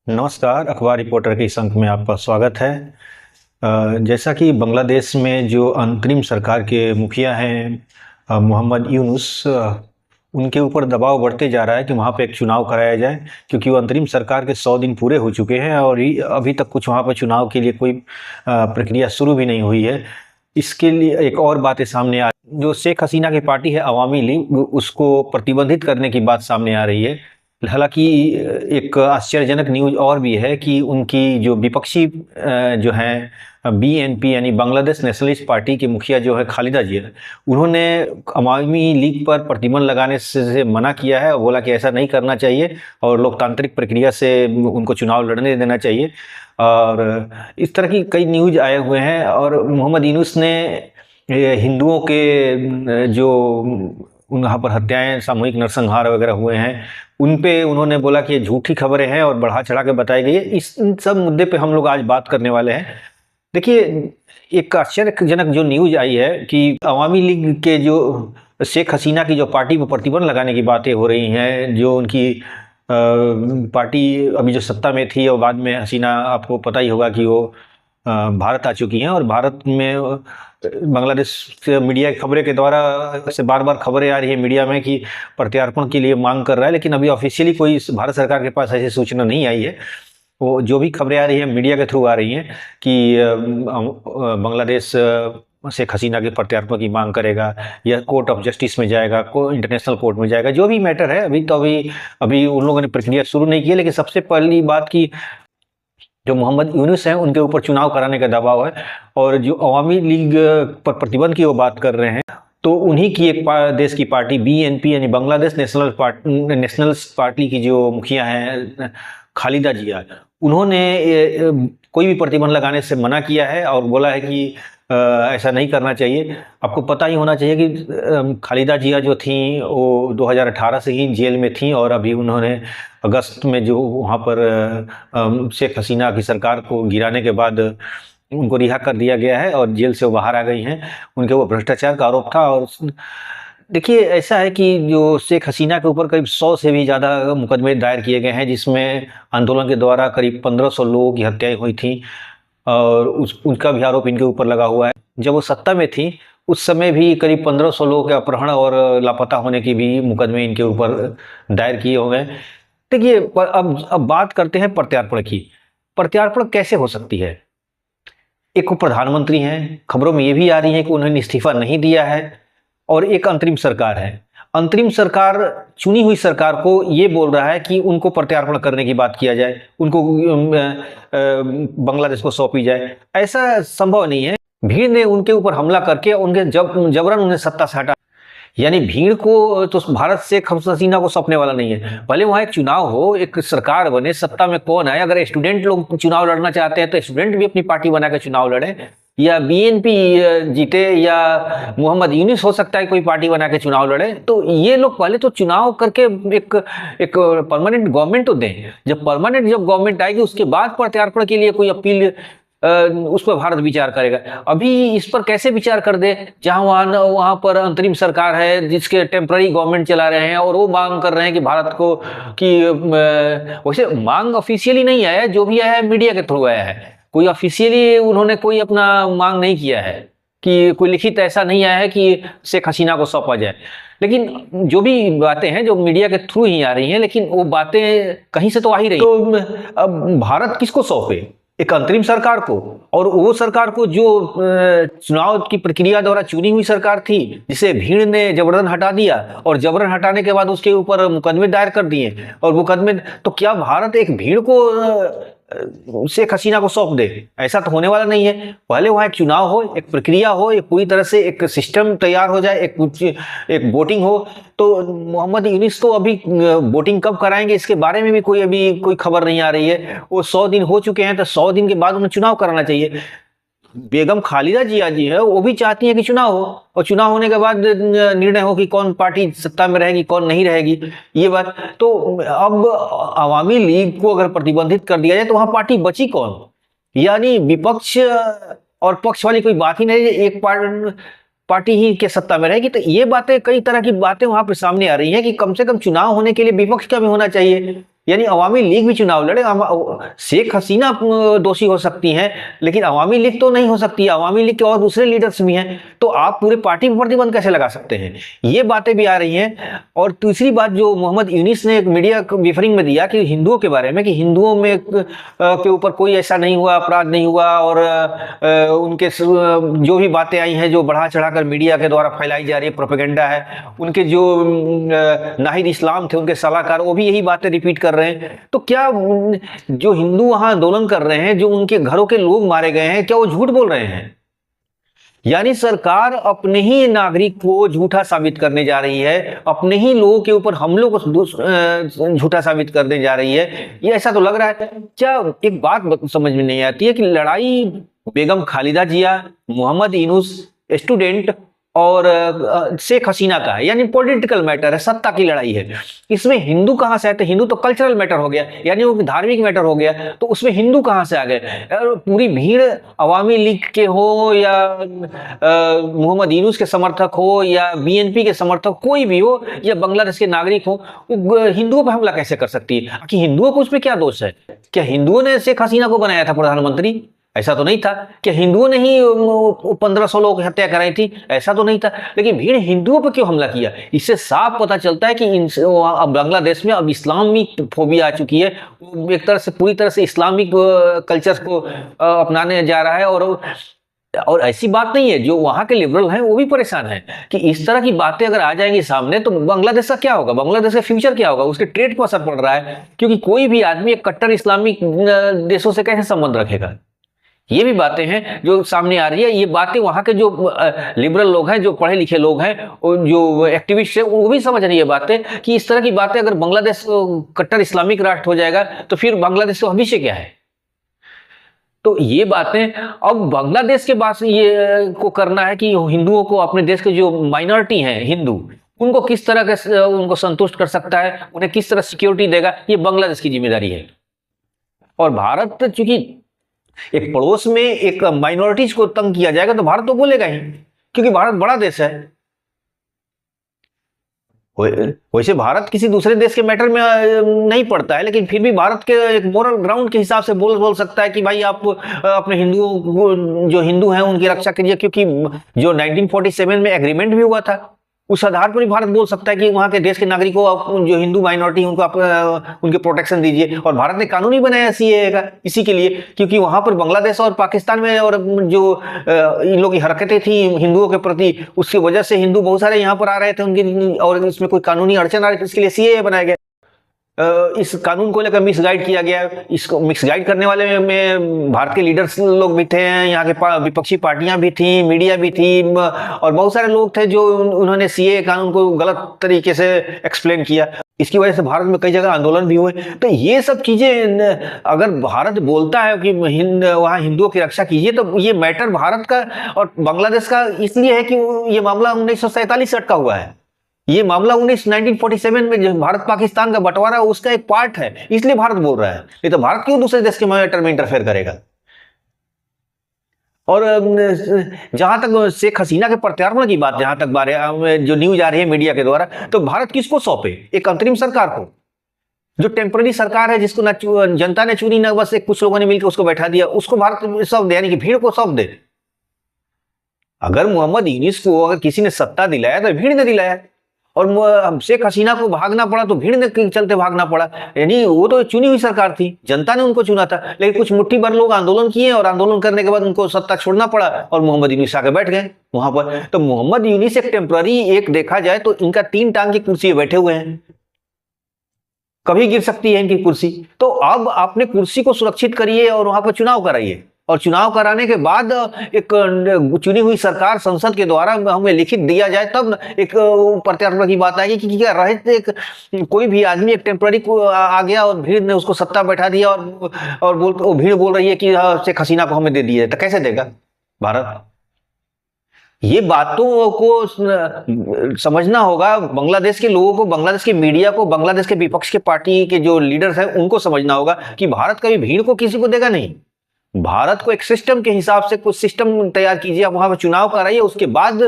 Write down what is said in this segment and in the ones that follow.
नमस्कार, अखबार रिपोर्टर के इस अंक में आपका स्वागत है। जैसा कि बांग्लादेश में जो अंतरिम सरकार के मुखिया हैं मोहम्मद यूनुस, उनके ऊपर दबाव बढ़ते जा रहा है कि वहाँ पे एक चुनाव कराया जाए, क्योंकि वो अंतरिम सरकार के 100 दिन पूरे हो चुके हैं और अभी तक कुछ वहाँ पर चुनाव के लिए कोई प्रक्रिया शुरू भी नहीं हुई है। इसके लिए एक और बातें सामने आ जो शेख हसीना की पार्टी है अवामी लीग, उसको प्रतिबंधित करने की बात सामने आ रही है। हालांकि एक आश्चर्यजनक न्यूज और भी है कि उनकी जो विपक्षी जो हैं बीएनपी यानी बांग्लादेश नेशनलिस्ट पार्टी के मुखिया जो है खालिदा जिया, उन्होंने अवामी लीग पर प्रतिबंध लगाने से मना किया है और बोला कि ऐसा नहीं करना चाहिए और लोकतांत्रिक प्रक्रिया से उनको चुनाव लड़ने देना चाहिए। और इस तरह की कई न्यूज आए हुए हैं और मोहम्मद यूनुस ने हिंदुओं के जो वहाँ पर हत्याएं, सामूहिक नरसंहार वगैरह हुए हैं, उन पे उन्होंने बोला कि ये झूठी खबरें हैं और बढ़ा चढ़ा के बताई गई है। इन सब मुद्दे पे हम लोग आज बात करने वाले हैं। देखिए, एक आश्चर्यजनक जो न्यूज आई है कि अवामी लीग के जो शेख हसीना की जो पार्टी पर प्रतिबंध लगाने की बातें हो रही हैं, जो उनकी पार्टी अभी जो सत्ता में थी और बाद में हसीना, आपको पता ही होगा कि वो भारत आ चुकी हैं और भारत में बांग्लादेश से मीडिया की खबरें के द्वारा से बार बार खबरें आ रही है मीडिया में कि प्रत्यार्पण के लिए मांग कर रहा है, लेकिन अभी ऑफिशियली कोई भारत सरकार के पास ऐसी सूचना नहीं आई है। वो जो भी खबरें आ रही है मीडिया के थ्रू आ रही हैं कि बांग्लादेश शेख हसीना के प्रत्यार्पण की मांग करेगा या कोर्ट ऑफ जस्टिस में जाएगा, इंटरनेशनल कोर्ट में जाएगा, जो भी मैटर है। अभी उन लोगों ने प्रक्रिया शुरू नहीं की है, लेकिन सबसे पहली बात की जो मोहम्मद यूनुस हैं उनके ऊपर चुनाव कराने का दबाव है और जो अवामी लीग पर प्रतिबंध की वो बात कर रहे हैं, तो उन्हीं की एक देश की पार्टी बीएनपी यानी बांग्लादेश नेशनल पार्टी की जो मुखिया हैं खालिदा जिया, उन्होंने कोई भी प्रतिबंध लगाने से मना किया है और बोला है कि ऐसा नहीं करना चाहिए। आपको पता ही होना चाहिए कि खालिदा जिया जो थी वो 2018 से ही जेल में थी और अभी उन्होंने अगस्त में जो वहाँ पर शेख हसीना की सरकार को गिराने के बाद उनको रिहा कर दिया गया है और जेल से वो बाहर आ गई हैं। उनके वो भ्रष्टाचार का आरोप था। और देखिए, ऐसा है कि जो शेख हसीना के ऊपर करीब 100 से भी ज़्यादा मुकदमे दायर किए गए हैं, जिसमें आंदोलन के द्वारा करीब 1500 लोगों की हत्याएं हुई थी और उनका भी आरोप इनके ऊपर लगा हुआ है। जब वो सत्ता में थी उस समय भी करीब 1500 लोगों के अपहरण और लापता होने की भी मुकदमे इनके ऊपर दायर किए हो गए। देखिए, अब बात करते हैं प्रत्यार्पण की। प्रत्यार्पण कैसे हो सकती है? एक प्रधानमंत्री हैं, खबरों में ये भी आ रही है कि उन्होंने इस्तीफा नहीं दिया है, और एक अंतरिम सरकार है। अंतरिम सरकार चुनी हुई सरकार को ये बोल रहा है कि उनको प्रत्यार्पण करने की बात किया जाए, उनको बांग्लादेश को सौंपी जाए। ऐसा संभव नहीं है। भीड़ ने उनके ऊपर हमला करके उनके जबरन उन्हें सत्ता से हटा, यानी भीड़ को तो भारत से हसीना को सौंपने वाला नहीं है। भले वहां एक चुनाव हो, एक सरकार बने, सत्ता में कौन आए, अगर स्टूडेंट लोग चुनाव लड़ना चाहते हैं तो स्टूडेंट भी अपनी पार्टी बनाकर चुनाव लड़े, या बीएनपी जीते या मोहम्मद यूनुस हो सकता है कोई पार्टी बना के चुनाव लड़े। तो ये लोग पहले तो चुनाव करके एक परमानेंट गवर्नमेंट तो दें। जब गवर्नमेंट आएगी उसके बाद प्रत्यार्पण के लिए कोई अपील उस पर भारत विचार करेगा। अभी इस पर कैसे विचार कर दे जहां वहां पर अंतरिम सरकार है जिसके टेम्पररी गवर्नमेंट चला रहे हैं और वो मांग कर रहे हैं कि भारत को कि वैसे मांग ऑफिशियली नहीं आया है, जो भी आया है मीडिया के थ्रू आया है। कोई ऑफिशियली उन्होंने कोई अपना मांग नहीं किया है कि कोई लिखित ऐसा नहीं आया है कि शेख हसीना को सौंपा जाए। लेकिन जो भी बातें हैं जो मीडिया के थ्रू ही आ रही हैं, लेकिन वो बातें कहीं से तो आ ही रही। तो अब भारत किसको सौंपे? एक अंतरिम सरकार को, और वो सरकार को जो चुनाव की प्रक्रिया द्वारा चुनी हुई सरकार थी, जिसे भीड़ ने जबरन हटा दिया और जबरन हटाने के बाद उसके ऊपर मुकदमे दायर कर दिए और मुकदमे, तो क्या भारत एक भीड़ को शेख हसीना को सौंप दे? ऐसा तो होने वाला नहीं है। पहले वहां एक चुनाव हो, एक प्रक्रिया हो, एक पूरी तरह से एक सिस्टम तैयार हो जाए, एक वोटिंग हो। तो मोहम्मद यूनुस तो अभी वोटिंग कब कराएंगे इसके बारे में भी कोई खबर नहीं आ रही है। वो 100 दिन हो चुके हैं, तो 100 दिन के बाद उन्हें चुनाव कराना चाहिए। बेगम खालिदा जिया जी है, वो भी चाहती है कि चुनाव हो और चुनाव होने के बाद निर्णय हो कि कौन पार्टी सत्ता में रहेगी, कौन नहीं रहेगी, ये बात। तो अब अवामी लीग को अगर प्रतिबंधित कर दिया जाए तो वहां पार्टी बची कौन? यानी विपक्ष और पक्ष वाली कोई बात ही नहीं, एक पार्टी ही के सत्ता में रहेगी। तो ये बातें, कई तरह की बातें वहां पर सामने आ रही हैं कि कम से कम चुनाव होने के लिए विपक्ष का भी होना चाहिए। यानी अवामी लीग भी चुनाव लड़े। शेख हसीना दोषी हो सकती हैं, लेकिन अवामी लीग तो नहीं हो सकती। अवामी लीग के और दूसरे लीडर्स भी हैं, तो आप पूरे पार्टी पर प्रतिबंध कैसे लगा सकते हैं? ये बातें भी आ रही हैं। और तीसरी बात जो मोहम्मद यूनिस ने एक मीडिया ब्रीफिंग में दिया कि हिंदुओं के बारे में, कि हिंदुओं में के ऊपर कोई ऐसा नहीं हुआ, अपराध नहीं हुआ, और उनके जो भी बातें आई हैं जो बढ़ा चढ़ाकर मीडिया के द्वारा फैलाई जा रही है, प्रोपेगेंडा है, उनके जो नाहिद इस्लाम थे उनके सलाहकार, वो भी यही बातें रिपीट कर रहे हैं। तो क्या जो हिंदू वहां आंदोलन कर रहे हैं, जो उनके घरों के लोग मारे गए हैं, क्या वो झूठ बोल रहे हैं? यानी सरकार अपने ही नागरिक को झूठा साबित करने जा रही है, अपने ही लोगों के ऊपर हमलों को झूठा साबित करने जा रही है। ये ऐसा तो लग रहा है। क्या एक बात समझ में नहीं आती है कि लड़ाई बेगम खालिदा जिया, मोहम्मद यूनुस स्टूडेंट और शेख हसीना का है, यानी पॉलिटिकल मैटर है, सत्ता की लड़ाई है। इसमें हिंदू कहां से आए? तो हिंदू तो कल्चरल मैटर हो गया, यानी वो धार्मिक मैटर हो गया। तो उसमें हिंदू कहां से आ गए? पूरी भीड़ अवामी लीग के हो या मोहम्मद यूनुस के समर्थक हो या बीएनपी के समर्थक, कोई भी हो, या बांग्लादेश के नागरिक हो, हिंदुओं पर हमला कैसे कर सकती है? कि हिंदुओं को उसमें क्या दोष है? क्या हिंदुओं ने शेख हसीना को बनाया था प्रधानमंत्री? ऐसा तो नहीं था। क्या हिंदुओं ने ही 1500 लोगों की हत्या कराई थी? ऐसा तो नहीं था। लेकिन भीड़ हिंदुओं पर क्यों हमला किया? इससे साफ पता चलता है कि अब बांग्लादेश में अब इस्लामिक फोबिया आ चुकी है। एक तरह से पूरी तरह से इस्लामिक कल्चर को अपनाने जा रहा है। और ऐसी बात नहीं है, जो वहां के लिबरल हैं वो भी परेशान हैं कि इस तरह की बातें अगर आ जाएंगी सामने तो बांग्लादेश का क्या होगा? बांग्लादेश का फ्यूचर क्या होगा? उसके ट्रेड पर असर पड़ रहा है, क्योंकि कोई भी आदमी एक कट्टर इस्लामिक देशों से कैसे संबंध रखेगा? ये भी बातें हैं जो सामने आ रही है। ये बातें वहां के जो लिबरल लोग हैं, जो पढ़े लिखे लोग हैं, और जो एक्टिविस्ट हैं, वो भी समझ रही है बातें कि इस तरह की बातें अगर बांग्लादेश कट्टर इस्लामिक राष्ट्र हो जाएगा तो फिर बांग्लादेश का भविष्य क्या है? तो ये बातें अब बांग्लादेश के पास ये को करना है कि हिंदुओं को, अपने देश के जो माइनॉरिटी हैं हिंदू, उनको किस तरह के उनको संतुष्ट कर सकता है, उन्हें किस तरह सिक्योरिटी देगा, ये बांग्लादेश की जिम्मेदारी है। और भारत चूंकि एक पड़ोस में एक माइनॉरिटीज को तंग किया जाएगा तो भारत तो बोलेगा ही, क्योंकि भारत बड़ा देश है। वैसे भारत किसी दूसरे देश के मैटर में नहीं पड़ता है, लेकिन फिर भी भारत के एक मोरल ग्राउंड के हिसाब से बोल सकता है कि भाई आप अपने हिंदुओं को, जो हिंदू हैं, उनकी रक्षा करिए, क्योंकि जो 1947 में एग्रीमेंट भी हुआ था, उस आधार पर भी भारत बोल सकता है कि वहां के देश के नागरिकों को, जो हिंदू माइनॉरिटी है, उनको आप उनके प्रोटेक्शन दीजिए। और भारत ने कानून ही बनाया सीएए का इसी के लिए, क्योंकि वहां पर बांग्लादेश और पाकिस्तान में और जो इन लोगों की हरकतें थी हिंदुओं के प्रति, उसकी वजह से हिंदू बहुत सारे यहाँ पर आ रहे थे उनकी, और इसमें कोई कानूनी अड़चन आ रही थी, इसके लिए सीएए बनाया गया। इस कानून को लेकर मिसगाइड किया गया। इसको मिसगाइड करने वाले में भारत के लीडर्स लोग भी थे, यहाँ के विपक्षी पार्टियां भी थी, मीडिया भी थी, और बहुत सारे लोग थे जो उन्होंने सीए कानून को गलत तरीके से एक्सप्लेन किया। इसकी वजह से भारत में कई जगह आंदोलन भी हुए। तो ये सब चीजें अगर भारत बोलता है कि वहाँ हिंदुओं की रक्षा कीजिए, तो ये मैटर भारत का और बांग्लादेश का इसलिए है कि ये मामला 1947 से अटका हुआ है। ये मामला 1947 में जो भारत पाकिस्तान का बंटवारा उसका एक पार्ट है, इसलिए भारत बोल रहा है। नहीं तो भारत क्यों दूसरे देश के मैटर में इंटरफेयर करेगा? और जहां तक शेख हसीना के प्रत्यार्पण की बात, जहां तक बारे जो न्यूज आ रही है मीडिया के द्वारा, तो भारत किसको सौंपे? एक अंतरिम सरकार को, जो टेम्पररी सरकार है, जिसको ना जनता ने चुनी, ना बस एक कुछ लोगों ने मिलकर उसको बैठा दिया, उसको भारत सौंप दे, यानी कि भीड़ को सौंप दे। अगर मोहम्मद यूनुस को अगर किसी ने सत्ता दिलाया तो भीड़ ने दिलाया, और शेख हसीना को भागना पड़ा तो भीड़ ने चलते भागना पड़ा। यानी वो तो चुनी हुई सरकार थी, जनता ने उनको चुना था, लेकिन कुछ मुट्ठी भर लोग आंदोलन किए, और आंदोलन करने के बाद उनको सत्ता छोड़ना पड़ा और मोहम्मद यूनुस आके बैठ गए वहां पर। तो मोहम्मद यूनुस एक टेम्पररी, एक देखा जाए तो इनका 3 टांग की कुर्सी बैठे हुए हैं, कभी गिर सकती है इनकी कुर्सी। तो अब आपने कुर्सी को सुरक्षित करिए और वहां पर चुनाव कराइए, और चुनाव कराने के बाद एक चुनी हुई सरकार संसद के द्वारा हमें लिखित दिया जाए, तब एक प्रत्यार्पण की बात आएगी कि क्या रहे एक कोई भी आदमी एक टेम्पररी को आ गया और भीड़ ने उसको सत्ता बैठा दिया, और भीड़ बोल रही है कि शेख हसीना को हमें दे दिया, तो कैसे देगा भारत? ये बातों को समझना होगा बांग्लादेश के लोगों को, बांग्लादेश के मीडिया को, बांग्लादेश के विपक्ष के पार्टी के जो लीडर्स हैं उनको समझना होगा कि भारत कभी भीड़ को किसी को देगा नहीं। भारत को एक सिस्टम के हिसाब से कुछ सिस्टम तैयार कीजिए, आप वहां पर चुनाव कराइए, उसके बाद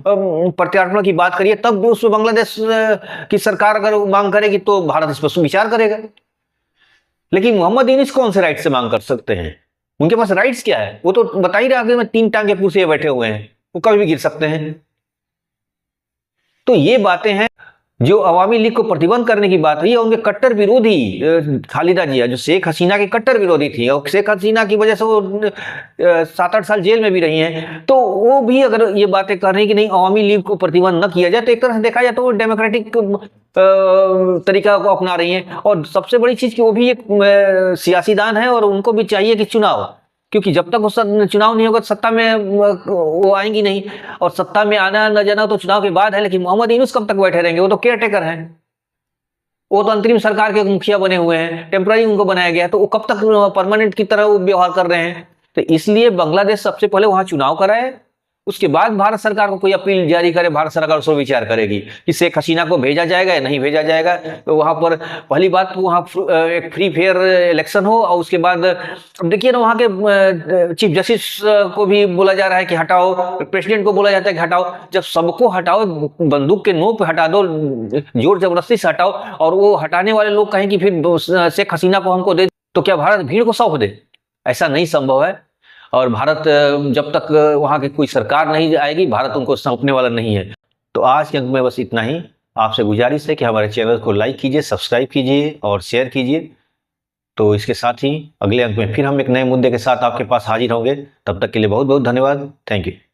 प्रत्यार्पण की बात करिए, तब उस बांग्लादेश की सरकार अगर मांग करेगी तो भारत इस पर विचार करेगा। लेकिन मोहम्मद यूनुस कौन से राइट से मांग कर सकते हैं? उनके पास राइट्स क्या है? वो तो बता ही रहा कि मैं 3 टांगे कुर्सी बैठे हुए हैं, वो कभी भी गिर सकते हैं। तो ये बातें हैं। जो अवामी लीग को प्रतिबंध करने की बात हुई है, उनके कट्टर विरोधी खालिदा जिया, जो शेख हसीना की कट्टर विरोधी थी और शेख हसीना की वजह से वो 7-8 साल जेल में भी रही हैं, तो वो भी अगर ये बातें कर रही हैं कि नहीं अवामी लीग को प्रतिबंध न किया जाए, तो एक तरह से देखा जाए तो वो डेमोक्रेटिक तरीका को अपना रही हैं। और सबसे बड़ी चीज कि वो भी एक सियासीदान है और उनको भी चाहिए कि चुनाव, क्योंकि जब तक वो चुनाव नहीं होगा तो सत्ता में वो आएंगी नहीं, और सत्ता में आना न जाना तो चुनाव के बाद है। लेकिन मोहम्मद यूनुस कब तक बैठे रहेंगे? वो तो केयर टेकर हैं, वो तो अंतरिम सरकार के मुखिया बने हुए हैं, टेम्पररी उनको बनाया गया है, तो वो कब तक परमानेंट की तरह वो व्यवहार कर रहे हैं? तो इसलिए बांग्लादेश सबसे पहले वहां चुनाव कराए, उसके बाद भारत सरकार को कोई अपील जारी करे, भारत सरकार उसको विचार करेगी कि शेख हसीना को भेजा जाएगा या नहीं भेजा जाएगा। तो वहां पर पहली बात तो वहां एक फ्री फेयर इलेक्शन हो, और उसके बाद देखिए ना वहां के चीफ जस्टिस को भी बोला जा रहा है कि हटाओ, प्रेसिडेंट को बोला जाता है कि हटाओ। जब सबको हटाओ, बंदूक के नोक पे हटा दो, जोर जबरदस्ती से हटाओ, और वो हटाने वाले लोग कहें कि फिर शेख हसीना को हमको दे, तो क्या भारत भीड़ को सौंप दे? ऐसा नहीं संभव है। और भारत जब तक वहां की कोई सरकार नहीं आएगी, भारत उनको सौंपने वाला नहीं है। तो आज के अंक में बस इतना ही। आपसे गुजारिश है कि हमारे चैनल को लाइक कीजिए, सब्सक्राइब कीजिए और शेयर कीजिए। तो इसके साथ ही अगले अंक में फिर हम एक नए मुद्दे के साथ आपके पास हाजिर होंगे। तब तक के लिए बहुत बहुत धन्यवाद। Thank you.